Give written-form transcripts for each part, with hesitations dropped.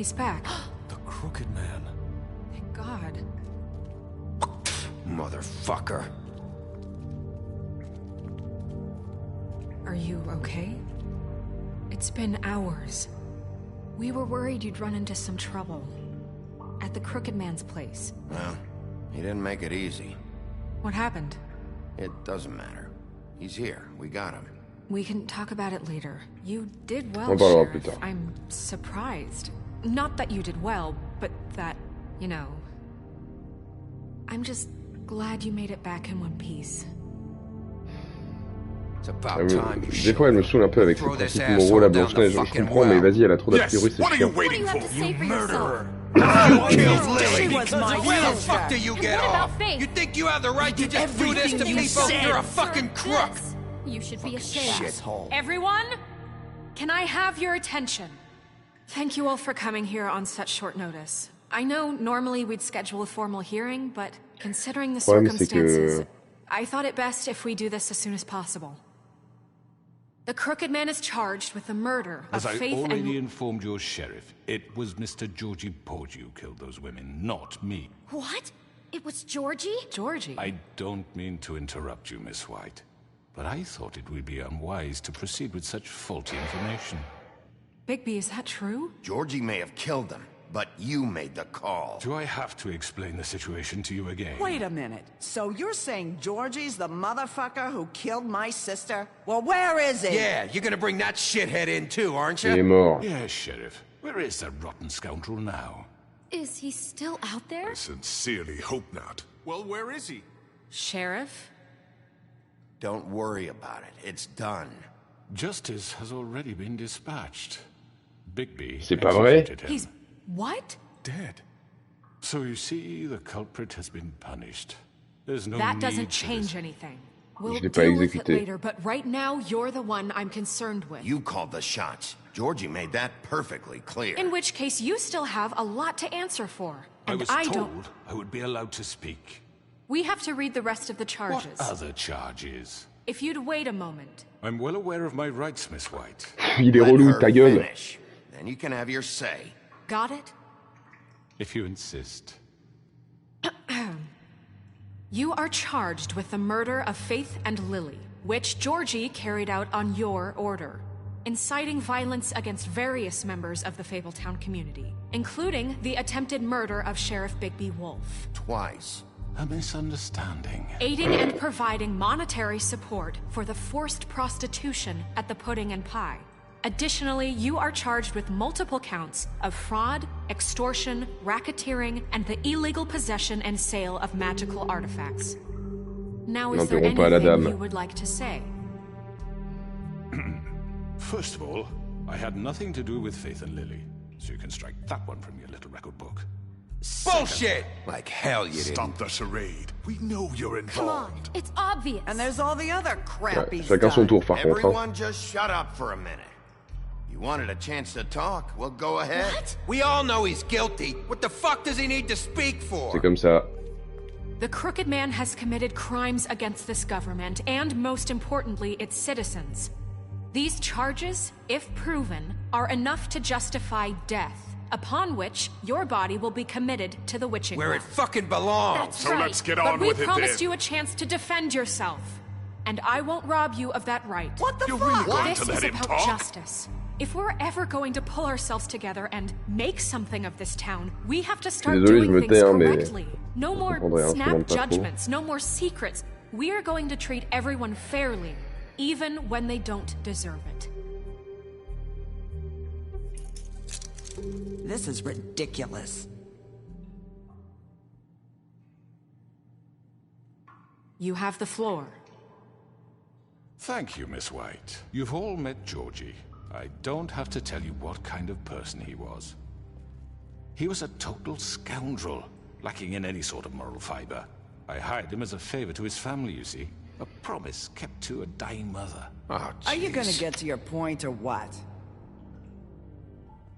He's back. The Crooked Man. Thank God. Motherfucker. Are you okay? It's been hours. We were worried you'd run into some trouble. At the Crooked Man's place. Well, he didn't make it easy. What happened? It doesn't matter. He's here. We got him. We can talk about it later. You did well, On parlera Sheriff. plus tard. I'm surprised. Not that you did well, but that, you know... I'm just glad you made it back in one piece. It's about time you Des fois, elle me saoule un peu avec ses principes moraux, la blanche-neige. Je comprends, mais vas-y, elle a trop d'a priori, c'est What are you chiant. waiting for? You murderer! You killed Lily! She was my Where the sister. fuck do you get What about off? Faith? You think you have the right to just do this to everything you people? said. You're a fucking crook! This. You should be ashamed. Shithole. Everyone, can I have your attention? Thank you all for coming here on such short notice. I know normally we'd schedule a formal hearing, but considering the Le problème, c'est circumstances, que... I thought it best if we do this as soon as possible. The Crooked Man is charged with the murder of As I Faith already and... informed your sheriff, it was Mr. Georgie Porgy who killed those women, not me. What? It was Georgie? Georgie? I don't mean to interrupt you, Miss White, but I thought it would be unwise to proceed with such faulty information. Bigby, is that true? Georgie may have killed them, but you made the call. Do I have to explain the situation to you again? Wait a minute. So you're saying Georgie's the motherfucker who killed my sister? Well, where is he? Yeah, you're gonna bring that shithead in too, aren't Il est you? mort. Yes, Sheriff. Where is that rotten scoundrel now? Is he still out there? I sincerely hope not. Well, where is he? Sheriff? Don't worry about it. It's done. Justice has already been dispatched. Bigby C'est pas vrai? executed him. He's... what? Dead. So you see, the culprit has been punished. There's no That need doesn't for change this. anything. We'll Je l'ai pas deal with it exécuté. later, but right now, you're the one I'm concerned with. You called the shots. Georgie made that perfectly clear. In which case, you still have a lot to answer for. I And was I told don't... I would be allowed to speak. We have to read the rest of the What charges. other charges? If you'd wait a moment. I'm well aware of my rights, Miss White. Il est Let relou, her ta gueule. finish. Then you can have your say. Got it? If you insist. You are charged with the murder of Faith and Lily, which Georgie carried out on your order, inciting violence against various members of the Fabletown community, including the attempted murder of Sheriff Bigby Wolf, Twice. A misunderstanding. aiding and providing monetary support for the forced prostitution at the Pudding and Pie. Additionally, you are charged with multiple counts of fraud, extortion, racketeering, and the illegal possession and sale of magical artifacts. Now, is there N'interromps pas la anything dame. you would like to say? First of all, I had nothing to do with Faith and Lily, so you can strike that one from your little record book. Bullshit! Like hell you didn't. Stop the charade. We know you're Come on, involved. it's obvious. And there's all the other crap Ouais, he's chacun son done. tour, par contre. Hein. Everyone just shut up for a minute. You wanted a chance to talk? Well, go ahead. What? We all know he's guilty. What the fuck does he need to speak for? C'est comme ça. The Crooked Man has committed crimes against this government and, most importantly, its citizens. These charges, if proven, are enough to justify death, upon which your body will be committed to the witching Where it well. fucking belongs. That's So right. let's get But on we with it promised then. you a chance to defend yourself, and I won't rob you of that right. What the You're fuck? really going This to is let him about talk? justice. If we're ever going to pull ourselves together and make something of this town, we have to start Désolé, je doing me things tais, hein, mais correctly. No vous more comprendrez, hein, je snap demande pas trop. judgments, no more secrets. We are going to treat everyone fairly, even when they don't deserve it. This is ridiculous. You have the floor. Thank you, Miss White. You've all met Georgie. I don't have to tell you what kind of person he was. He was a total scoundrel, lacking in any sort of moral fiber. I hired him as a favor to his family, you see. A promise kept to a dying mother. Oh, Are you gonna jeez. get to your point or what?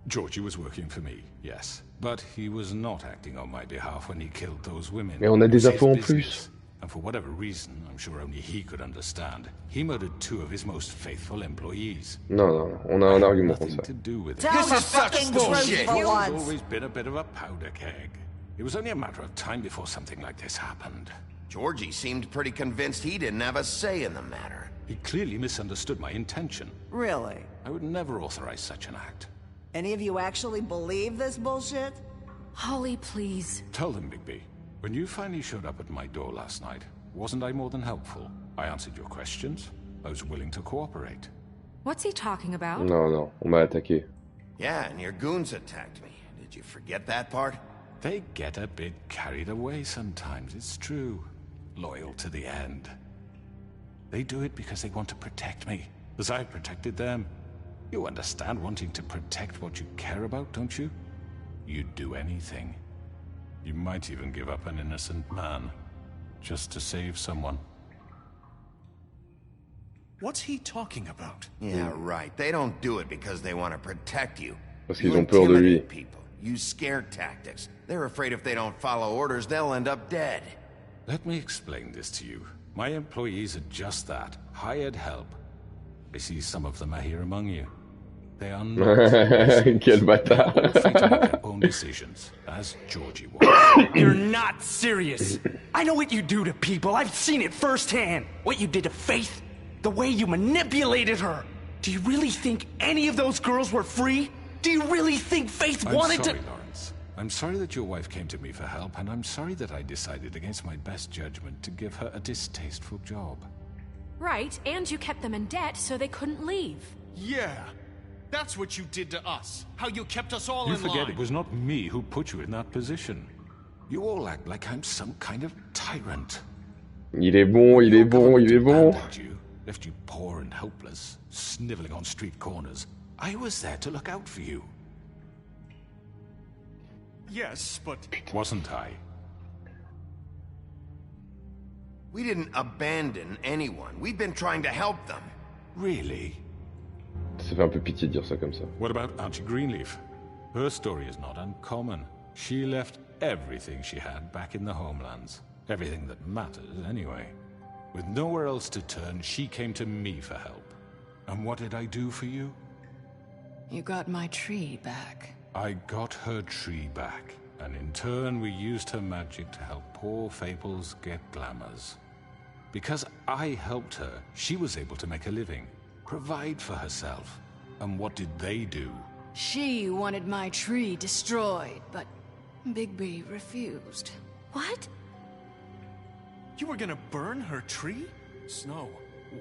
Georgie was working for me, yes. But he was not acting on my behalf when he killed those women. Mais on a It des was his infos en business. plus. and for whatever reason, I'm sure only he could understand, he murdered 2 of his most faithful employees. Non, non, on a un argument contre ça. To do with it. Tell the fucking truth for He's once. always been a bit of a powder keg. It was only a matter of time before something like this happened. Georgie seemed pretty convinced he didn't have a say in the matter. He clearly misunderstood my intention. Really? I would never authorize such an act. Any of you actually believe this bullshit? Holly, please. Tell them, Bigby. When you finally showed up at my door last night, wasn't I more than helpful? I answered your questions. I was willing to cooperate. What's he talking about? Non, non, on m'a attaqué. Yeah, and your goons attacked me. Did you forget that part? They get a bit carried away sometimes, it's true. Loyal to the end. They do it because they want to protect me, as I protected them. You understand wanting to protect what you care about, don't you? You'd do anything. You might even give up an innocent man, just to save someone. What's he talking about? Yeah, right. They don't do it because they want to protect you. Parce qu'ils ont peur de lui. People. Use scare tactics. They're afraid if they don't follow orders, they'll end up dead. Let me explain this to you. My employees are just that, hired help. I see some of them are here among you. They are not. Quel bâtard. All free to make their own decisions, as Georgie was. You're not serious. I know what you do to people. I've seen it firsthand. What you did to Faith, the way you manipulated her. Do you really think any of those girls were free? Do you really think Faith wanted I'm sorry, to... Lawrence. I'm sorry that your wife came to me for help, and I'm sorry that I decided against my best judgment to give her a distasteful job. Right, and you kept them in debt so they couldn't leave. Yeah. That's what you did to us. How you kept us all You in line. forget it was not me who put you in that position. You all act like I'm some kind of tyrant. Il est bon, il est bon, il est bon. Abandoned you, left you poor and helpless, sniveling on street corners. I was there to look out for you. Yes, but... Wasn't I? We didn't abandon anyone. We've been trying to help them. Really? Ça fait un peu pitié de dire ça comme ça. What about Auntie Greenleaf? Her story is not uncommon. She left everything she had back in the homelands. Everything that matters, anyway. With nowhere else to turn, she came to me for help. And what did I do for you? You got my tree back. I got her tree back, and in turn we used her magic to help poor Fables get glamours. Because I helped her, she was able to make a living, provide for herself. And what did they do? She wanted my tree destroyed, but Bigby refused. What? You were gonna burn her tree? Snow,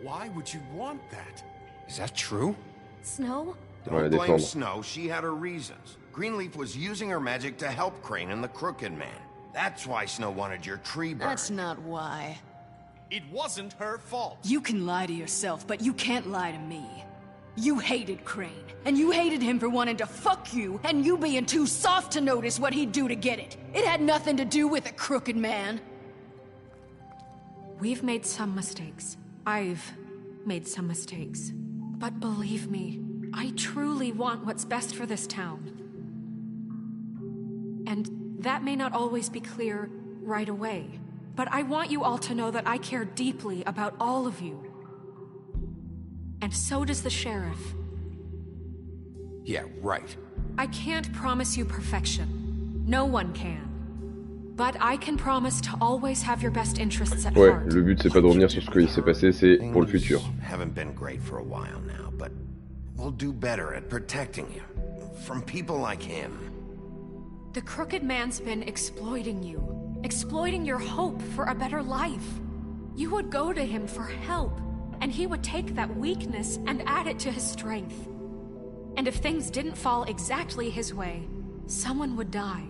why would you want that? Is that true? Snow? Don't Ouais, blame défendre. Snow, she had her reasons. Greenleaf was using her magic to help Crane and the Crooked Man. That's why Snow wanted your tree burned. That's not why. It wasn't her fault. You can lie to yourself, but you can't lie to me. You hated Crane, and you hated him for wanting to fuck you, and you being too soft to notice what he'd do to get it. It had nothing to do with the Crooked Man. We've made some mistakes. I've made some mistakes. But believe me, I truly want what's best for this town. And that may not always be clear right away. But I want you all to know that I care deeply about all of you. And so does the sheriff. Yeah, right. I can't promise you perfection. No one can. But I can promise to always have your best interests at Ouais, heart. le but c'est pas de revenir sur ce qui s'est passé, c'est pour le futur. Haven't been great for a while now, but we'll do better at protecting you from people like him. The Crooked Man's been exploiting you. Exploiting your hope for a better life. You would go to him for help, and he would take that weakness and add it to his strength. And if things didn't fall exactly his way, someone would die.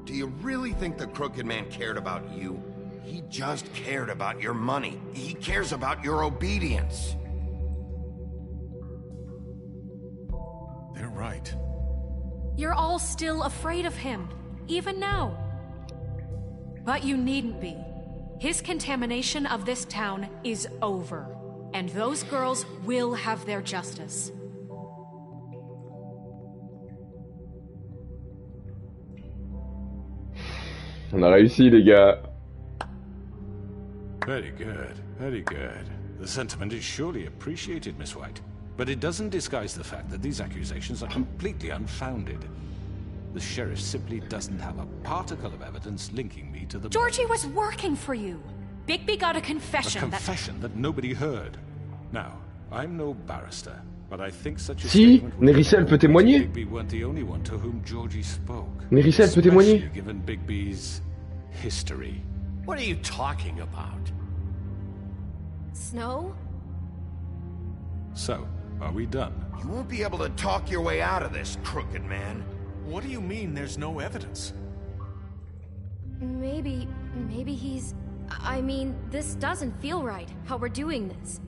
Do you really think the Crooked Man cared about you? He just cared about your money. He cares about your obedience. They're right. You're all still afraid of him, even now. But you needn't be. His contamination of this town is over, and those girls will have their justice. On a réussi les gars. Very good, very good. The sentiment is surely appreciated, Miss White. But it doesn't disguise the fact that these accusations are completely unfounded. The sheriff simply doesn't have a particle of evidence linking me to the... Georgie was working for you. Bigby got a confession. A confession that nobody heard. Now, I'm no barrister, but I think such a Si, statement Nerissa, elle peut témoigner. Bigby weren't the only one to whom Georgie spoke. Nerissa, elle peut témoigner. Especially given Bigby's history. What are you talking about? Snow? So, are we done? You won't be able to talk your way out of this, crooked man. What do you mean there's no evidence? Maybe he's... I mean, this doesn't feel right, how we're doing this.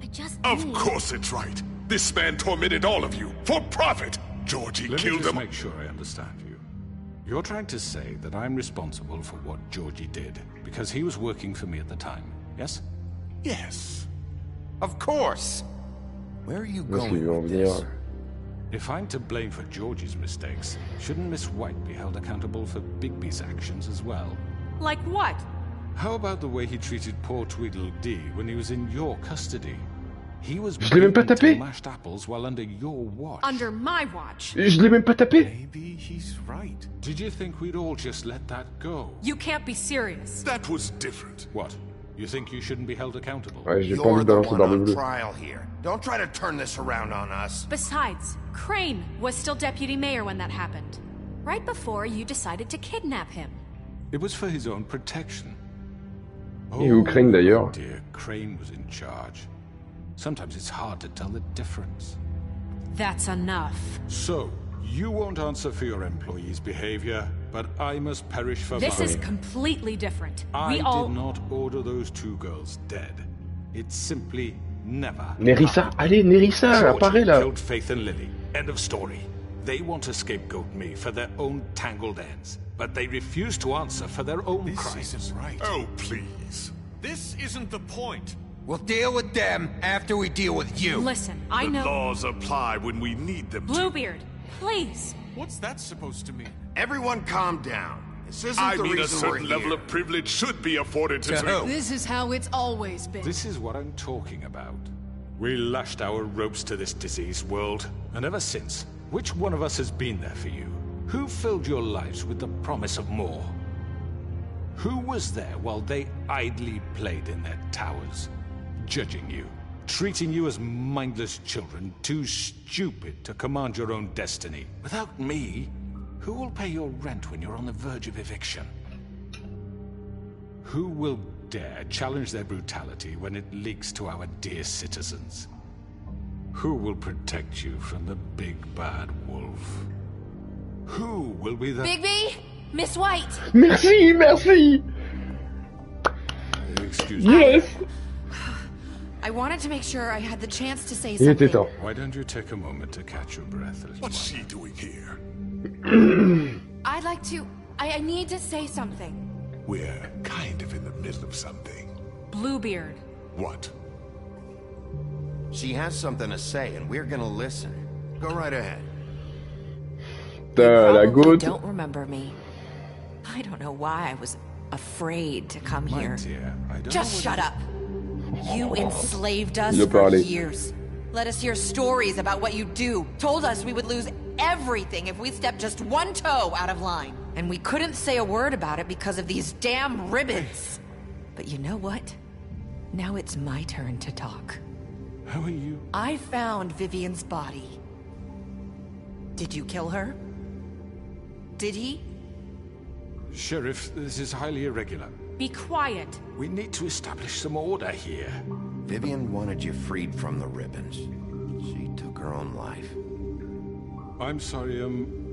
I just Of course it's right. This man tormented all of you, for profit. Georgie killed him. Let me just make sure I understand you. You're trying to say that I'm responsible for what Georgie did, because he was working for me at the time, yes? Yes. Of course. Where are you going with this? If I'm to blame for Georgie's mistakes, shouldn't Miss White be held accountable for Bigby's actions as well? Like what? How about the way he treated poor Tweedledee when he was in your custody? He was Je l'ai même pas tapé. mashed apples while under your watch. Under my watch. Je l'ai même pas tapé. Maybe he's right. Did you think we'd all just let that go? You can't be serious. That was different. What? You think you shouldn't be held accountable? Ouais, j'ai pas You're envie de the balancer one barbe on bleue. trial here. Don't try to turn this around on us. Besides, Crane was still deputy mayor when that happened. Right before you decided to kidnap him. It was for his own protection. Et où Crane d'ailleurs? Dear, Crane was in charge. Sometimes it's hard to tell the difference. That's enough. So, you won't answer for your employees' behavior, but I must perish for This mine. is completely different. I We all... did not order those two girls dead. It simply never Nerissa, happened. allez, Nerissa, Georgie apparaît là. killed Faith and Lily. End of story. They want to scapegoat me for their own tangled ends, but they refuse to answer for their own This crimes. isn't right. Oh, please. This isn't the point. We'll deal with them after we deal with you. Listen, I The know... laws apply when we need them to. Bluebeard, please. What's that supposed to mean? Everyone calm down. This isn't I the mean, a reason we're certain here. level of privilege should be afforded to... who? This is how it's always been. This is what I'm talking about. We lashed our ropes to this diseased world, and ever since, which one of us has been there for you? Who filled your lives with the promise of more? Who was there while they idly played in their towers, judging you, treating you as mindless children, too stupid to command your own destiny? Without me, who will pay your rent when you're on the verge of eviction? Who will dare challenge their brutality when it leaks to our dear citizens? Who will protect you from the big bad wolf? Who will be the... Bigby? Miss White! Merci, merci. Excuse me. Yes. I wanted to make sure I had the chance to say Il était something. temps. Why don't you take a moment to catch your breath? What's she doing here? I'd like to... I need to say something. We're kind of in the middle of something. Bluebeard. What? She has something to say, and we're gonna listen. Go right ahead. La Probably goutte. don't remember me. I don't know why I was afraid to come My here. dear, I don't Just know shut up. You enslaved us Il a for parlé. years. Let us hear stories about what you do. Told us we would lose everything if we stepped just one toe out of line. And we couldn't say a word about it because of these damn ribbons. But you know what? Now it's my turn to talk. How are you? I found Vivian's body. Did you kill her? Did he? Sheriff, this is highly irregular. Be quiet. We need to establish some order here. Vivian wanted you freed from the ribbons. She took her own life. I'm sorry,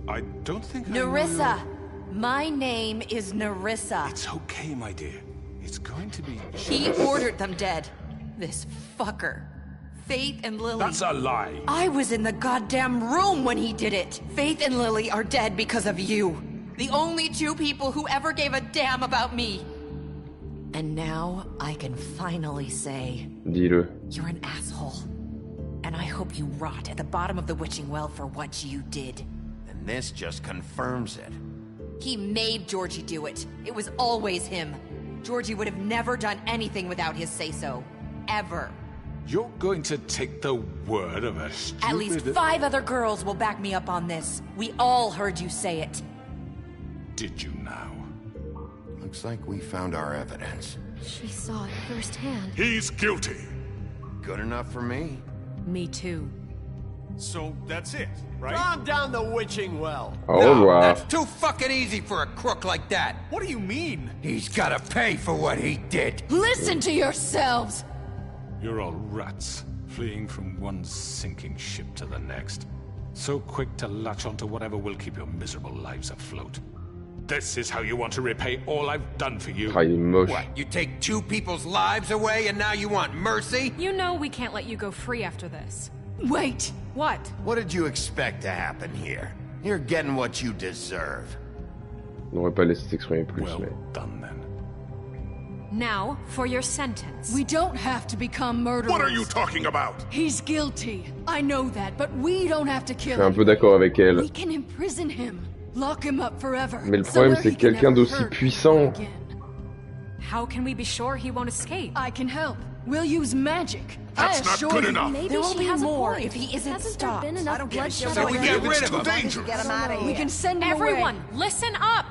I don't think I know Nerissa! your- My name is Nerissa. It's okay, my dear. It's going to be... He ordered them dead. This fucker. Faith and Lily. That's a lie. I was in the goddamn room when he did it. Faith and Lily are dead because of you. The only two people who ever gave a damn about me. And now I can finally say... Dis-le. You're an asshole. And I hope you rot at the bottom of the witching well for what you did. And this just confirms it. He made Georgie do it. It was always him. Georgie would have never done anything without his say-so. Ever. You're going to take the word of a stupid... At least 5 other girls will back me up on this. We all heard you say it. Did you now? Looks like we found our evidence. She saw it firsthand. He's guilty. Good enough for me. Me too. So that's it, right? Calm down the witching well. Oh, wow. That's too fucking easy for a crook like that. What do you mean? He's gotta pay for what he did. Listen to yourselves! You're all rats, fleeing from one sinking ship to the next. So quick to latch onto whatever will keep your miserable lives afloat. This is how you want to repay all I've done for you? Ah, il est moche. What, you take 2 people's lives away and now you want mercy? You know we can't let you go free after this. Wait! What? What did you expect to happen here? You're getting what you deserve. On n'aurait pas laissé s'exprimer plus, Well mais... done then. Now, for your sentence. We don't have to become murderers. What are you talking about? He's guilty. I know that, but we don't have to Je kill suis un him. peu d'accord avec elle. We can imprison him. Lock him up forever. Mais le problème, c'est que quelqu'un d'aussi puissant... How can we be sure he won't escape? I can help. We'll use magic. That's I not assure good you. enough. Maybe There will she be has more a point. if he isn't Hasn't stopped. there been I enough don't give a bloodshed shit So what we you get do. rid It's of too him. dangerous. Get him out of We here. can send him Everyone, away. listen up!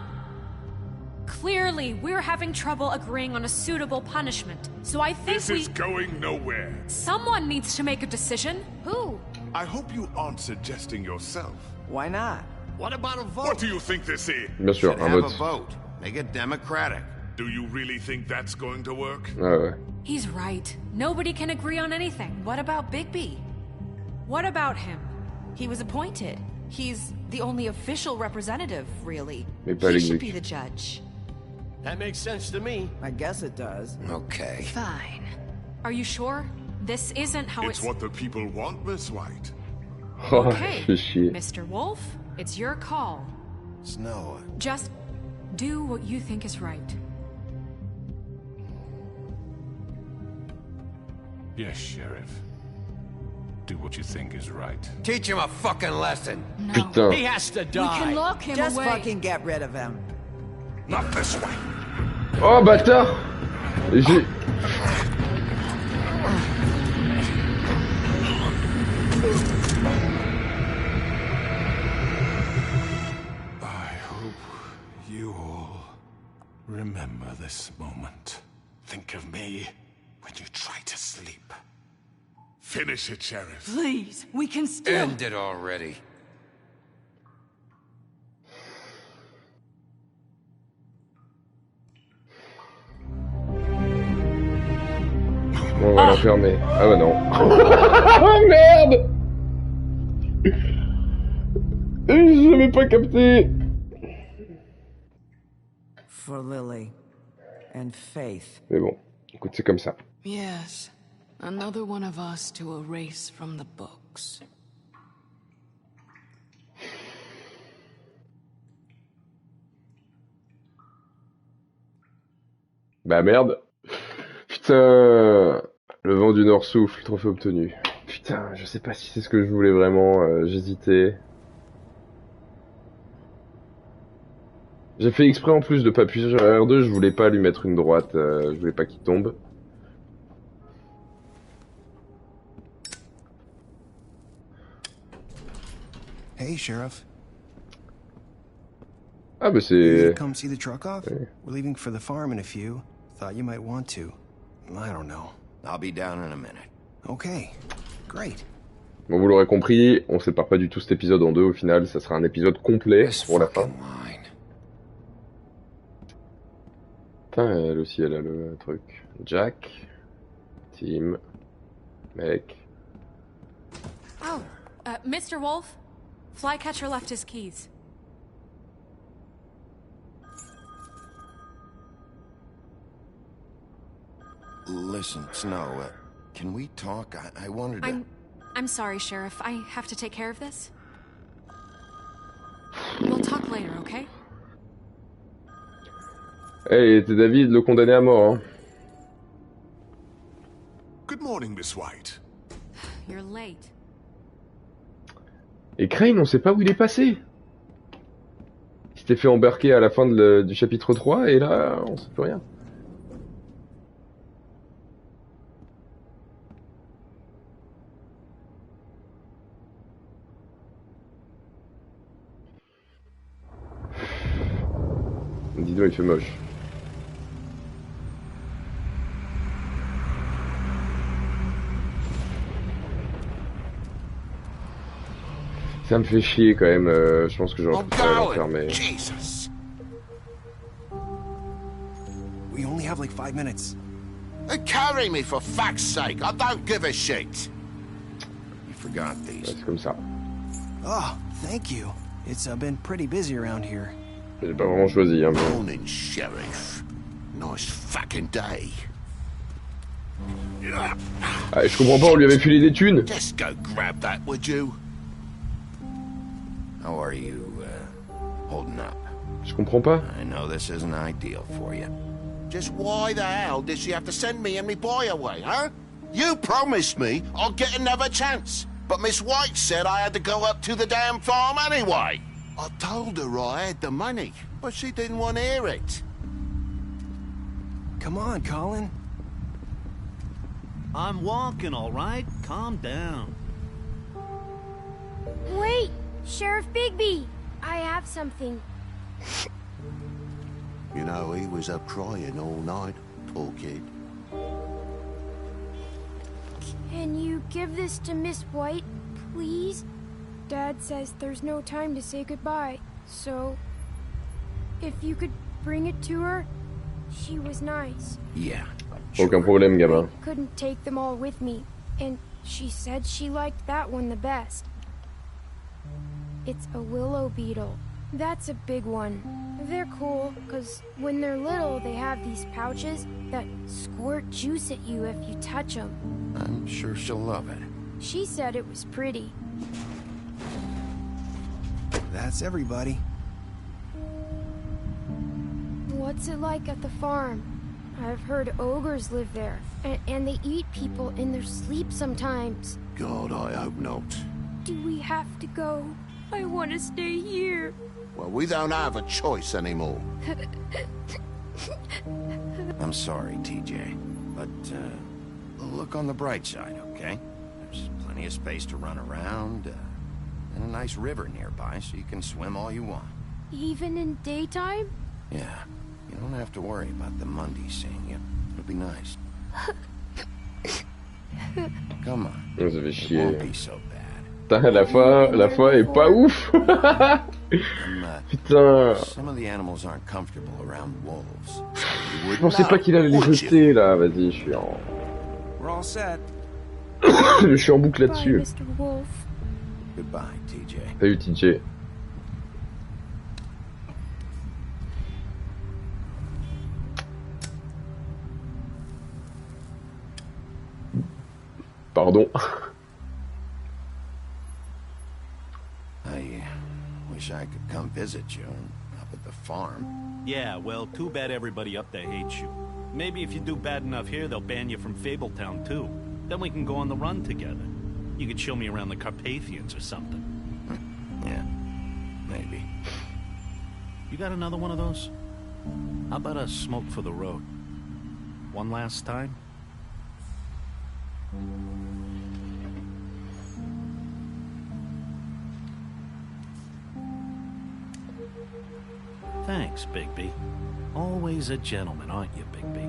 Clearly, we're having trouble agreeing on a suitable punishment, so I think This is going nowhere. Someone needs to make a decision. Who? I hope you aren't suggesting yourself. Why not? What about a vote? What do you think this is? Bien sûr, Should un have a vote. vote. Make it democratic. Do you really think that's going to work? Ah ouais. He's right. Nobody can agree on anything. What about Bigby? What about him? He was appointed. He's the only official representative, really. Mais pas He should be l'exécuteur. the judge. That makes sense to me. I guess it does. Okay. Fine. Are you sure? This isn't how It's what the people want, Miss White. Oh, Okay, fais chier. Mr. Wolf, it's your call. Snow. Just do what you think is right. Yes, Sheriff. Do what you think is right. Teach him a fucking lesson. Putain. He has to We die. can lock him Just away. fucking get rid of him. Not this way. Oh, bâtard! J'ai... I hope you all remember this moment. Think of me when you try to sleep. Finish it, Sheriff. Please, we can still. End it already. On va l'enfermer. Ah bah non. Oh merde! J'avais pas capté. For Lily. And Faith. Mais bon, écoute, c'est comme ça. Yes. Another one of us to erase from the books. Bah merde. Putain. Le vent du Nord souffle, trophée obtenu. Putain, je sais pas si c'est ce que je voulais vraiment, j'hésitais. J'ai fait exprès en plus de pas appuyer sur R2, je voulais pas lui mettre une droite, je voulais pas qu'il tombe. Hey, Sheriff. Ah bah You c'est... come see the truck off? Ouais. We're leaving for the farm in a few. Thought you might want to. I don't know. I'll be down in a minute. Okay, great. Bon, vous l'aurez compris, on sépare pas du tout cet épisode en deux au final, ça sera un épisode complet pour la fin. Putain, elle aussi, elle a le truc. Jack, Tim, mec. Oh, Mr. Wolf, Flycatcher left his keys. Listen, Snow, can we talk? I wanted to... I'm sorry, Sheriff. I have to take care of this. We'll talk later, okay? Hey, t'es David, le condamné à mort, hein. Good morning, Miss White. You're late. Et Crane, on sait pas où il est passé. Il s'était fait embarquer à la fin du chapitre 3, et là, on sait plus rien. Dis-donc, il fait moche. Ça me fait chier quand même, je pense que j'aurais préféré l'enfermer. Jesus! We only have like 5 minutes. Carry me for fuck's sake! I don't give a shit! You forgot these. Ouais, c'est comme ça. Oh, thank you. It's been pretty busy around here. J'ai pas vraiment choisi, hein. Morning, Sheriff. Nice fucking day. Ah, je comprends pas, on lui avait filé des thunes. Just go grab that, would you? How are you, holding up? Je comprends pas. I know this isn't ideal for you. Just why the hell did she have to send me and me boy away, huh? You promised me I'll get another chance, but Miss White said I had to go up to the damn farm anyway. I told her I had the money, but she didn't want to hear it. Come on, Colin. I'm walking, all right? Calm down. Wait! Sheriff Bigby! I have something. You know, he was up crying all night, poor kid. Can you give this to Miss White, please? Dad says there's no time to say goodbye, so... if you could bring it to her, she was nice. Yeah. Aucun problème, gamin. I couldn't take them all with me, and she said she liked that one the best. It's a willow beetle. That's a big one. They're cool, because when they're little, they have these pouches that squirt juice at you if you touch them. I'm sure she'll love it. She said it was pretty. That's everybody. What's it like at the farm? I've heard ogres live there, and they eat people in their sleep sometimes. God, I hope not. Do we have to go? I want to stay here. Well, we don't have a choice anymore. I'm sorry, TJ, but look on the bright side, okay? There's plenty of space to run around, and a nice river nearby, so you can swim all you want. Even in daytime? Yeah, you don't have to worry about the Monday seeing you. It'll be nice. Come on. Ça fait It chier. won't be so bad. Putain, la fin est pas ouf. Putain. Some of the animals aren't comfortable around wolves. Je pensais pas qu'il allait les jeter là. Vas-y, je suis en. We're all set. Je suis en boucle là-dessus. Mr. Wolf. Goodbye, TJ. Salut TJ. Pardon. I wish I could come visit you up at the farm. Yeah, well, too bad everybody up there hates you. Maybe if you do bad enough here, they'll ban you from Fabletown, too. Then we can go on the run together. You could show me around the Carpathians or something. Yeah, maybe. You got another one of those? How about a smoke for the road? One last time? Thanks, Bigby. Always a gentleman, aren't you, Bigby?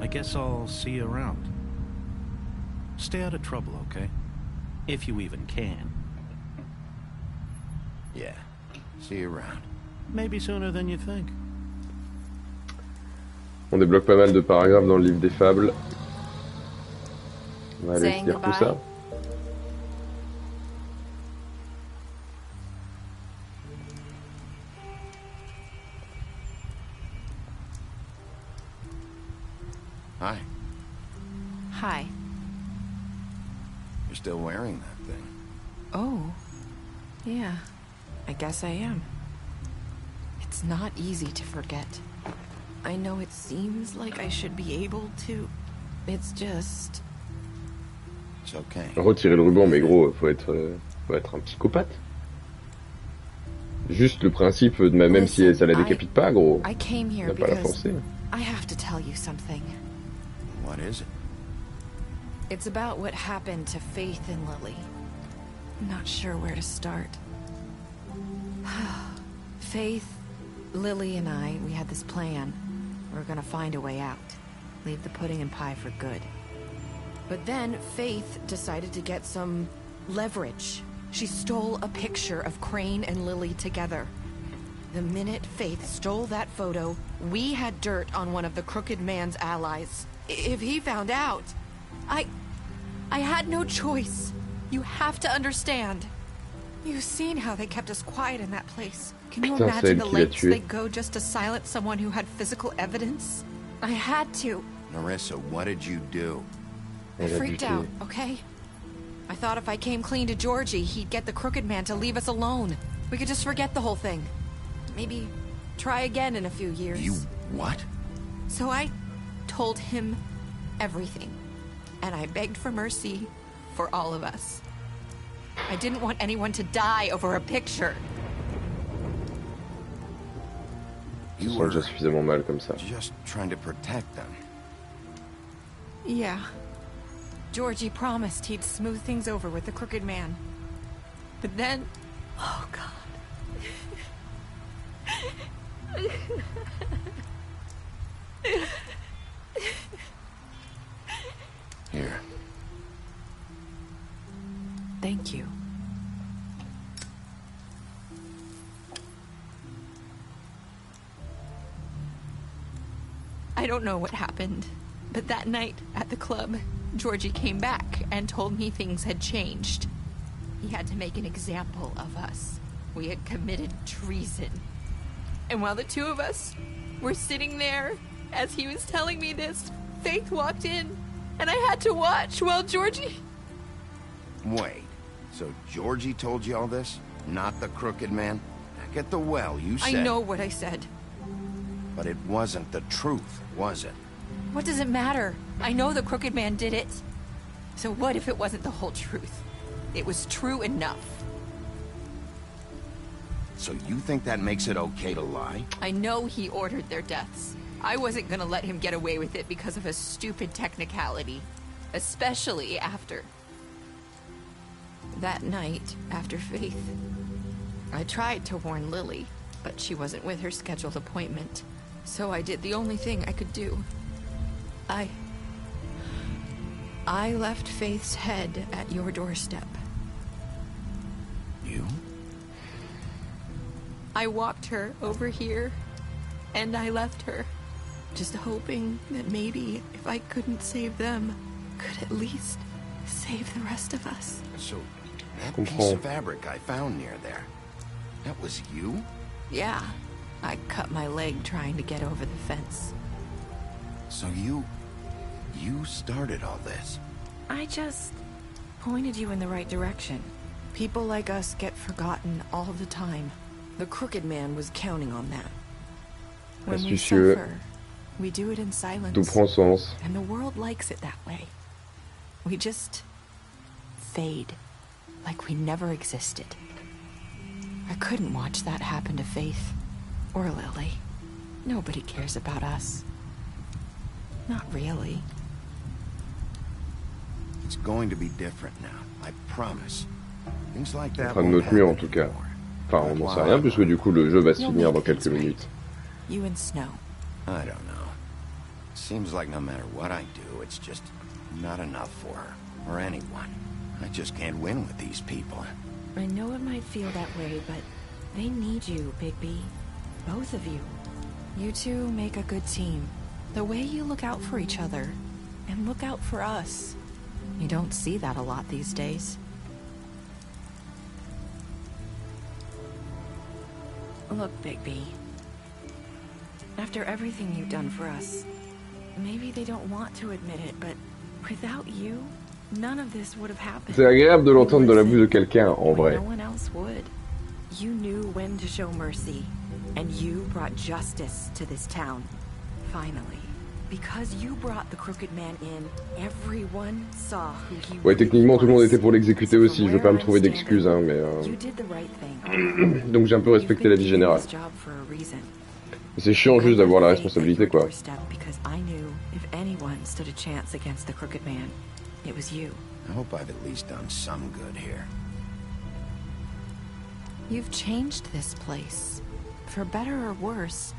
I guess I'll see you around. Stay out of trouble, okay? If you even can. Yeah, see you around. Maybe sooner than you think. On débloque pas mal de paragraphes dans le livre des fables. On va aller Saying lire tout ça. Hi. Hi. You're still wearing that thing. Oh. Yeah. I guess I am. It's not easy to forget. I know it seems like I should be able to. It's just... It's okay. Retirer le ruban, mais gros, faut être un psychopathe. Juste le principe de même si ça la décapite pas, gros. I came here T'as pas la because forcer. I have to tell you something. What is it? It's about what happened to Faith and Lily. I'm not sure where to start. Faith, Lily, and I, we had this plan. We were gonna find a way out. Leave the pudding and pie for good. But then Faith decided to get some leverage. She stole a picture of Crane and Lily together. The minute Faith stole that photo, we had dirt on one of the Crooked Man's allies. If he found out, I had no choice. You have to understand. You've seen how they kept us quiet in that place. Can you imagine the lengths they go just to silence someone who had physical evidence? I had to. Marissa, what did you do? I freaked out, okay? I thought if I came clean to Georgie, he'd get the Crooked Man to leave us alone. We could just forget the whole thing. Maybe try again in a few years. You what? So I told him everything. And I begged for mercy for all of us. I didn't want anyone to die over a picture. You were déjà suffisamment mal comme ça. Just trying to protect them. Yeah. Georgie promised he'd smooth things over with the Crooked Man. But then... Oh, God. Here. Thank you. I don't know what happened, but that night at the club, Georgie came back and told me things had changed. He had to make an example of us. We had committed treason. And while the two of us were sitting there, as he was telling me this, Faith walked in, and I had to watch while Georgie... Wait, so Georgie told you all this? Not the Crooked Man? Back at the well, you said... I know what I said. But it wasn't the truth, was it? What does it matter? I know the Crooked Man did it. So what if it wasn't the whole truth? It was true enough. So you think that makes it okay to lie? I know he ordered their deaths. I wasn't gonna let him get away with it because of a stupid technicality. Especially after... that night, after Faith. I tried to warn Lily, but she wasn't with her scheduled appointment. So I did the only thing I could do. I left Faith's head at your doorstep. You? I walked her over here, and I left her, just hoping that maybe if I couldn't save them, could at least save the rest of us. So, that piece of fabric I found near there, that was you? Yeah, I cut my leg trying to get over the fence. So you started all this? I just pointed you in the right direction. People like us get forgotten all the time. The Crooked Man was counting on that. When we suffer, we do it in silence. Tout prend sens. And the world likes it that way. We just fade, like we never existed. I couldn't watch that happen to Faith or Lily. Nobody cares about us. Not really. It's going to be different now, I promise. Things like that En train de notre mieux en tout cas. Enfin, on n'en sait rien puisque du coup le jeu va se finir dans quelques minutes. You and Snow. I don't know. Seems like no matter what I do, it's just not enough for her or anyone. I just can't win with these people. I know it might feel that way, but they need you, Bigby. Both of you. You two make a good team. The way you look out for each other, and look out for us. You don't see that a lot these days. Look, Bigby. After everything you've done for us, maybe they don't want to admit it, but without you, none of this would have happened. C'est agréable de l'entendre de la bouche de quelqu'un, en vrai. No one else would. You knew when to show mercy, and you brought justice to this town. Finally. Because you brought the Crooked Man in, everyone saw who he Ouais, techniquement tout le monde était pour l'exécuter aussi, je veux pas me trouver d'excuses, hein, mais... Donc j'ai un peu respecté la vie générale. C'est chiant juste d'avoir la responsabilité, quoi. I hope I've at least done some good here. You've changed this place. For better or worse,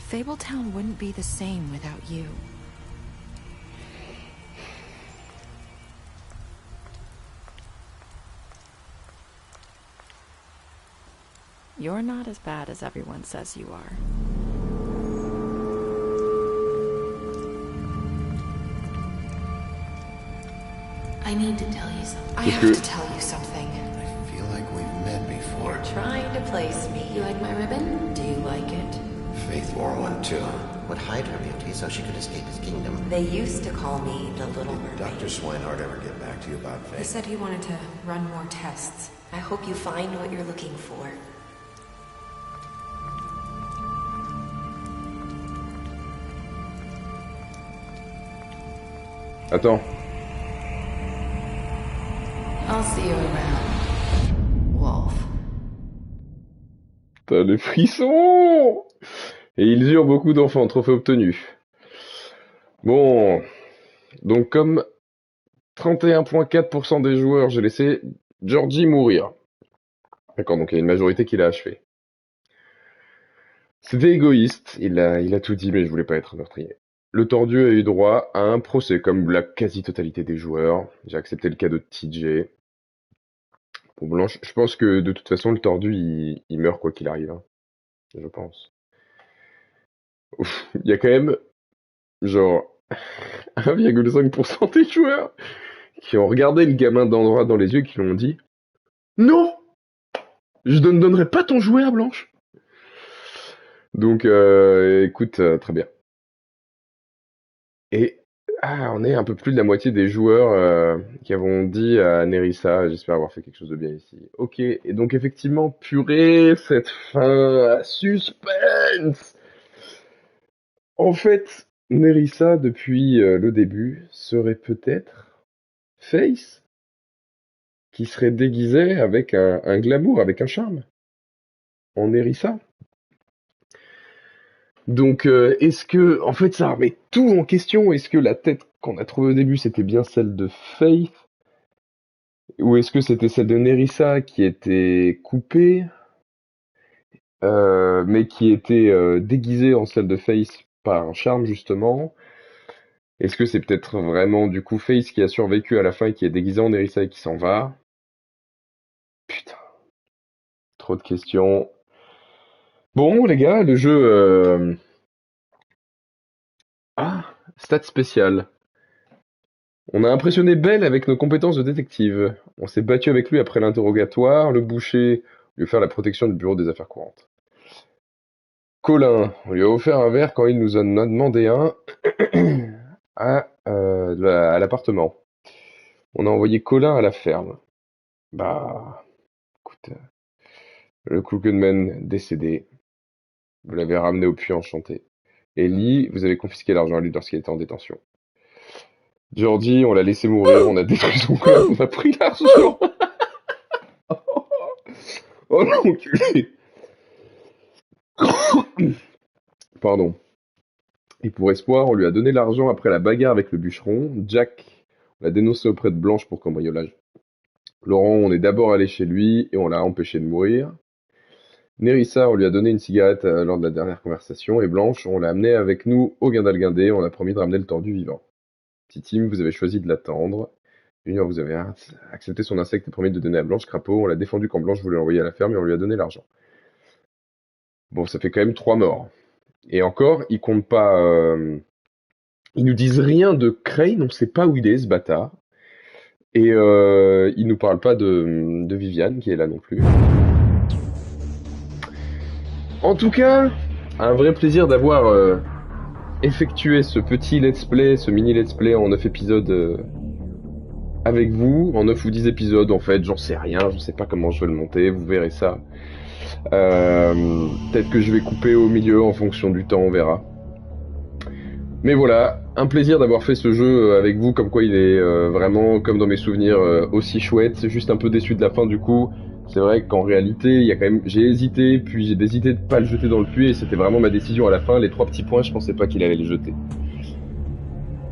Fabletown wouldn't be the same without you. You're not as bad as everyone says you are. I need to tell you something. I have to tell you something. I feel like we've met before. You're trying to place me. You like my ribbon? Do you like it? Faith wore one too. Would hide her beauty so she could escape his kingdom. They used to call me the Little Mermaid. Did Dr. Swinehart ever get back to you about Faith? He said he wanted to run more tests. I hope you find what you're looking for. Attends. I'll see you around, Wolf. T'as des frissons! Et ils eurent beaucoup d'enfants, trophée obtenu. Bon. Donc comme 31,4% des joueurs, j'ai laissé Georgie mourir. D'accord, donc il y a une majorité qui l'a achevé. C'était égoïste, il a tout dit, mais je voulais pas être meurtrier. Le Tordu a eu droit à un procès, comme la quasi-totalité des joueurs. J'ai accepté le cadeau de TJ. Pour Blanche, je pense que de toute façon, le Tordu, il meurt quoi qu'il arrive. Hein. Je pense. Ouf, il y a quand même, genre, 1,5% des joueurs qui ont regardé le gamin d'endroit dans les yeux et qui lui ont dit « Non! Je ne donnerai pas ton jouet à Blanche !» Donc, écoute, très bien. Et on est un peu plus de la moitié des joueurs qui avons dit à Nerissa, j'espère avoir fait quelque chose de bien ici. Ok, et donc effectivement, purée, cette fin, suspense. En fait, Nerissa, depuis le début, serait peut-être Face, qui serait déguisé avec un glamour, avec un charme, en Nerissa. Donc, est-ce que, en fait, ça remet tout en question. Est-ce que la tête qu'on a trouvée au début, c'était bien celle de Faith? Ou est-ce que c'était celle de Nerissa qui était coupée, mais qui était déguisée en celle de Faith par un charme, justement? Est-ce que c'est peut-être vraiment, du coup, Faith qui a survécu à la fin et qui est déguisée en Nerissa et qui s'en va? Putain. Trop de questions. Bon, les gars, le jeu... stats spécial. On a impressionné Bell avec nos compétences de détective. On s'est battu avec lui après l'interrogatoire. Le boucher lui a offert la protection du bureau des affaires courantes. Colin, on lui a offert un verre quand il nous en a demandé un à l'appartement. On a envoyé Colin à la ferme. Bah, écoute, le Crooked décédé. Vous l'avez ramené au puits enchanté. Ellie, vous avez confisqué l'argent à lui lorsqu'il était en détention. Georgie, on l'a laissé mourir, on a détruit son corps, on a pris l'argent. Oh l'enculé. Pardon. Et pour espoir, on lui a donné l'argent après la bagarre avec le bûcheron. Jack, on l'a dénoncé auprès de Blanche pour cambriolage. Laurent, on est d'abord allé chez lui et on l'a empêché de mourir. Nerissa, on lui a donné une cigarette lors de la dernière conversation, et Blanche, on l'a amenée avec nous au Guindalguindé, on a promis de ramener le Tordu vivant. Titim, vous avez choisi de l'attendre. Junior, vous avez accepté son insecte et promis de donner à Blanche Crapaud, on l'a défendu quand Blanche voulait l'envoyer à la ferme et on lui a donné l'argent. Bon, ça fait quand même 3 morts. Et encore, ils comptent pas... Ils nous disent rien de Crane, on sait pas où il est, ce bâtard. Et ils nous parlent pas de Viviane, qui est là non plus. En tout cas, un vrai plaisir d'avoir effectué ce petit let's play, ce mini let's play en 9 épisodes avec vous, en 9 ou 10 épisodes en fait, j'en sais rien, je sais pas comment je vais le monter, vous verrez ça. Peut-être que je vais couper au milieu en fonction du temps, on verra. Mais voilà, un plaisir d'avoir fait ce jeu avec vous, comme quoi il est vraiment, comme dans mes souvenirs, aussi chouette. C'est juste un peu déçu de la fin du coup. C'est vrai qu'en réalité, il y a quand même, j'ai hésité, puis j'ai décidé de pas le jeter dans le puits, et c'était vraiment ma décision à la fin. Les 3 petits points, je pensais pas qu'il allait les jeter.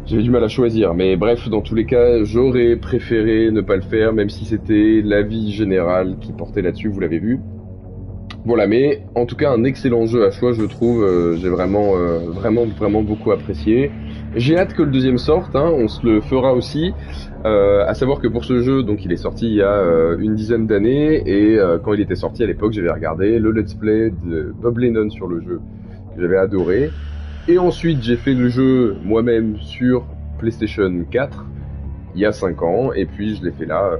J'avais du mal à choisir, mais bref, dans tous les cas, j'aurais préféré ne pas le faire, même si c'était l'avis général qui portait là-dessus, vous l'avez vu. Voilà, mais en tout cas un excellent jeu à choix, je trouve. J'ai vraiment beaucoup apprécié. J'ai hâte que le deuxième sorte, hein, on se le fera aussi. À savoir que pour ce jeu, donc il est sorti il y a une dizaine d'années, et quand il était sorti à l'époque, j'avais regardé le let's play de Bob Lennon sur le jeu, que j'avais adoré. Et ensuite, j'ai fait le jeu moi-même sur PlayStation 4, il y a 5 ans, et puis je l'ai fait là,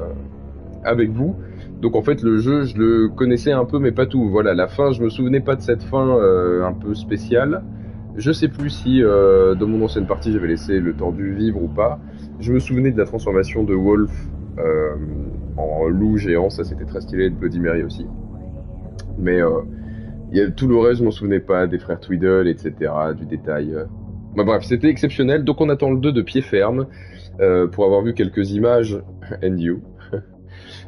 avec vous. Donc en fait, le jeu, je le connaissais un peu, mais pas tout. Voilà, la fin, je me souvenais pas de cette fin un peu spéciale. Je sais plus si dans mon ancienne partie, j'avais laissé le Tordu vivre ou pas. Je me souvenais de la transformation de Wolf en loup géant, ça c'était très stylé, de Bloody Mary aussi. Mais tout le reste, je m'en souvenais pas, des frères Tweedle, etc., du détail. Bah, bref, c'était exceptionnel, donc on attend le 2 de pied ferme, pour avoir vu quelques images, and you.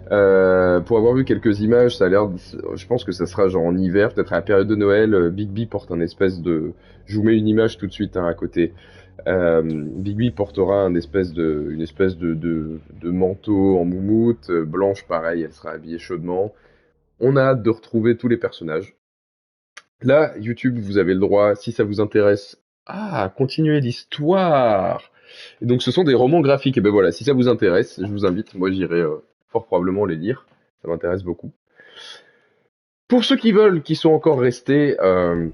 Pour avoir vu quelques images, ça a l'air, je pense que ça sera genre en hiver, peut-être à la période de Noël. Bigby porte un espèce de, je vous mets une image tout de suite à côté. Bigby portera une espèce de manteau en moumoute, blanche pareil, elle sera habillée chaudement. On a hâte de retrouver tous les personnages. Là, YouTube, vous avez le droit, si ça vous intéresse, à continuer l'histoire. Et donc ce sont des romans graphiques, et ben voilà, si ça vous intéresse, je vous invite, moi j'irai fort probablement les lire, ça m'intéresse beaucoup. Pour ceux qui veulent, qui sont encore restés, on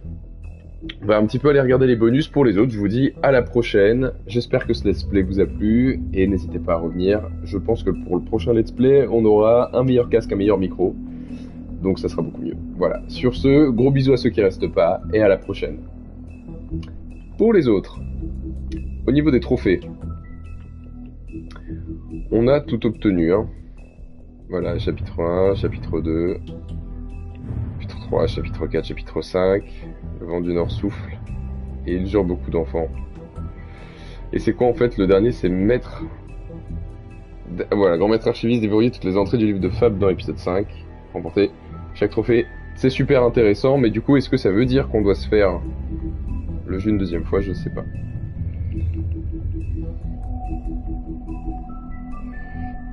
va un petit peu aller regarder les bonus. Pour les autres, je vous dis à la prochaine. J'espère que ce let's play vous a plu, et n'hésitez pas à revenir. Je pense que pour le prochain let's play, on aura un meilleur casque, un meilleur micro, donc ça sera beaucoup mieux. Voilà, sur ce, gros bisous à ceux qui restent pas, et à la prochaine. Pour les autres, au niveau des trophées, on a tout obtenu, hein. Voilà, chapitre 1, chapitre 2, chapitre 3, chapitre 4, chapitre 5, le vent du Nord souffle, et il jure beaucoup d'enfants. Et c'est quoi en fait le dernier? C'est maître... Voilà, grand maître archiviste déverrouiller toutes les entrées du livre de Fab dans l'épisode 5, remporter chaque trophée. C'est super intéressant, mais du coup, est-ce que ça veut dire qu'on doit se faire le jeu une deuxième fois? Je sais pas.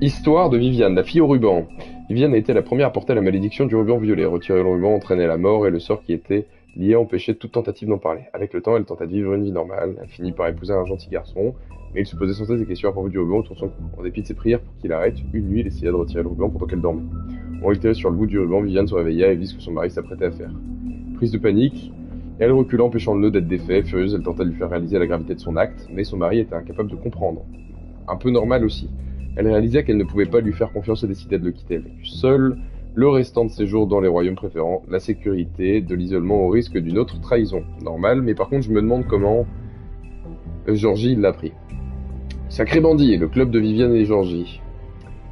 Histoire de Viviane, la fille au ruban. Viviane a été la première à porter la malédiction du ruban violet. Retirer le ruban entraînait la mort, et le sort qui était lié empêchait toute tentative d'en parler. Avec le temps, elle tenta de vivre une vie normale. Elle finit par épouser un gentil garçon, mais il se posait sans cesse des questions à propos du ruban autour de son cou. En dépit de ses prières pour qu'il arrête, une nuit, il essaya de retirer le ruban pendant qu'elle dormait. En retirant sur le bout du ruban, Viviane se réveilla et vit ce que son mari s'apprêtait à faire. Prise de panique, elle recula empêchant le nœud d'être défait. Furieuse, elle tenta de lui faire réaliser la gravité de son acte, mais son mari était incapable de comprendre. Un peu normal aussi. Elle réalisa qu'elle ne pouvait pas lui faire confiance et décida de le quitter. Elle vécut seule le restant de ses jours dans les royaumes préférant la sécurité de l'isolement au risque d'une autre trahison. Normal, mais par contre je me demande comment Georgie l'a pris. Sacré bandit, le club de Viviane et Georgie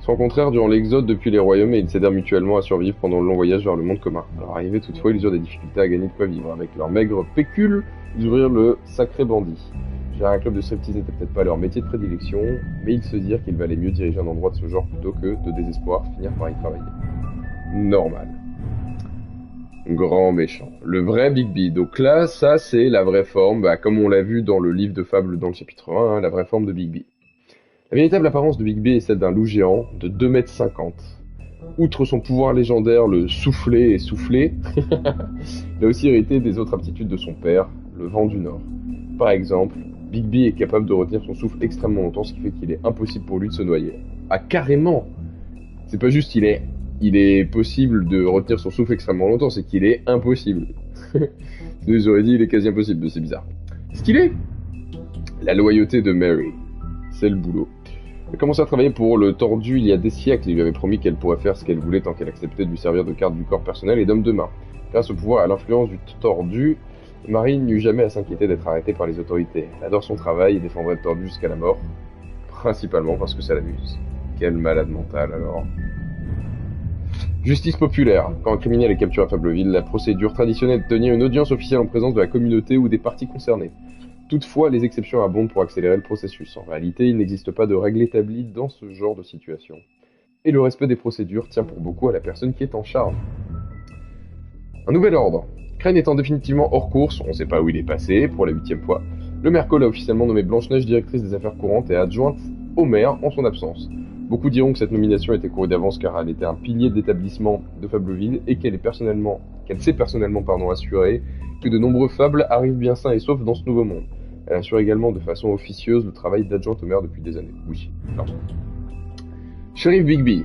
se rencontrèrent durant l'exode depuis les royaumes et ils s'aidèrent mutuellement à survivre pendant le long voyage vers le monde commun. À leur arrivée toutefois, ils eurent des difficultés à gagner de quoi vivre. Avec leur maigre pécule, ils ouvrirent le Sacré bandit. Gérer un club de striptease n'était peut-être pas leur métier de prédilection, mais ils se dirent qu'il valait mieux diriger un endroit de ce genre plutôt que, de désespoir, finir par y travailler. Normal. Grand méchant. Le vrai Bigby. Donc là, ça c'est la vraie forme, comme on l'a vu dans le livre de fables dans le chapitre 1, hein, la vraie forme de Bigby. La véritable apparence de Bigby est celle d'un loup géant de 2,50 m. Outre son pouvoir légendaire, le souffler et souffler, il a aussi hérité des autres aptitudes de son père, le vent du Nord. Par exemple, Bigby est capable de retenir son souffle extrêmement longtemps, ce qui fait qu'il est impossible pour lui de se noyer. Ah, carrément! C'est pas juste il est possible de retenir son souffle extrêmement longtemps, c'est qu'il est impossible. Sinon ils auraient dit il est quasi impossible, mais c'est bizarre. Stylé! La loyauté de Mary. C'est le boulot. Elle a commencé à travailler pour le Tordu il y a des siècles. Il lui avait promis qu'elle pourrait faire ce qu'elle voulait tant qu'elle acceptait de lui servir de garde du corps personnel et d'homme de main. Grâce au pouvoir et à l'influence du Tordu, Marie n'eut jamais à s'inquiéter d'être arrêtée par les autorités. Elle adore son travail et défendrait le Tordu jusqu'à la mort. Principalement parce que ça l'amuse. Quelle malade mentale alors. Justice populaire. Quand un criminel est capturé à Fableville, la procédure traditionnelle est de tenir une audience officielle en présence de la communauté ou des parties concernées. Toutefois, les exceptions abondent pour accélérer le processus. En réalité, il n'existe pas de règle établie dans ce genre de situation. Et le respect des procédures tient pour beaucoup à la personne qui est en charge. Un nouvel ordre. Crane étant définitivement hors course, on ne sait pas où il est passé, pour la 8e fois, le Mercol a officiellement nommé Blanche-Neige directrice des affaires courantes et adjointe au maire en son absence. Beaucoup diront que cette nomination était courue d'avance car elle était un pilier d'établissement de Fableville et qu'elle s'est personnellement assurée que de nombreux fables arrivent bien sains et saufs dans ce nouveau monde. Elle assure également de façon officieuse le travail d'adjointe au maire depuis des années. Oui, pardon. Shérif Bigby.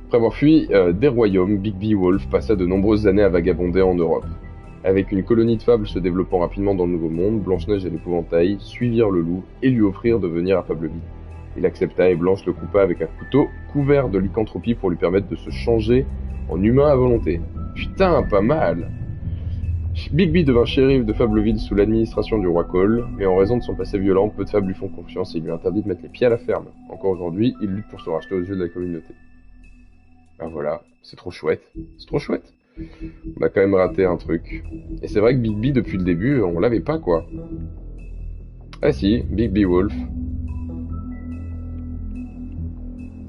Après avoir fui des royaumes, Bigby Wolf passa de nombreuses années à vagabonder en Europe. Avec une colonie de fables se développant rapidement dans le Nouveau Monde, Blanche-Neige et l'Épouvantail suivirent le loup et lui offrirent de venir à Fableville. Il accepta et Blanche le coupa avec un couteau couvert de lycanthropie pour lui permettre de se changer en humain à volonté. Putain, pas mal! Bigby devint shérif de Fableville sous l'administration du roi Cole, mais en raison de son passé violent, peu de fables lui font confiance et il lui interdit de mettre les pieds à la ferme. Encore aujourd'hui, il lutte pour se racheter aux yeux de la communauté. Ben voilà, c'est trop chouette. C'est trop chouette. On a quand même raté un truc. Et c'est vrai que Bigby, depuis le début, on l'avait pas, quoi. Ah si, Bigby Wolf.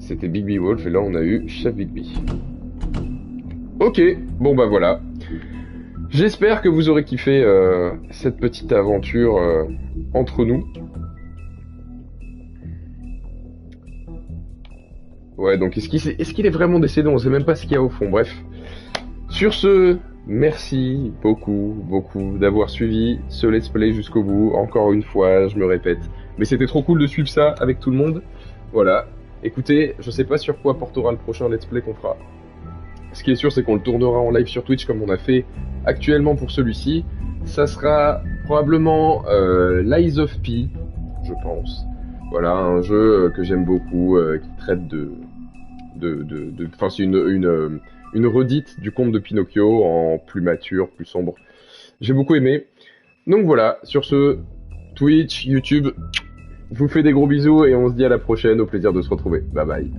C'était Bigby Wolf, et là on a eu Chef Bigby. Ok, bon bah voilà. J'espère que vous aurez kiffé cette petite aventure entre nous. Ouais, donc est-ce qu'il est vraiment décédé? On sait même pas ce qu'il y a au fond, bref. Sur ce, merci beaucoup d'avoir suivi ce let's play jusqu'au bout. Encore une fois, je me répète. Mais c'était trop cool de suivre ça avec tout le monde. Voilà. Écoutez, je sais pas sur quoi portera le prochain let's play qu'on fera. Ce qui est sûr, c'est qu'on le tournera en live sur Twitch comme on a fait actuellement pour celui-ci. Ça sera probablement Lies of P, je pense. Voilà, un jeu que j'aime beaucoup, qui traite enfin, c'est une redite du conte de Pinocchio en plus mature, plus sombre. J'ai beaucoup aimé. Donc voilà, sur ce, Twitch, YouTube, je vous fais des gros bisous et on se dit à la prochaine, au plaisir de se retrouver. Bye bye.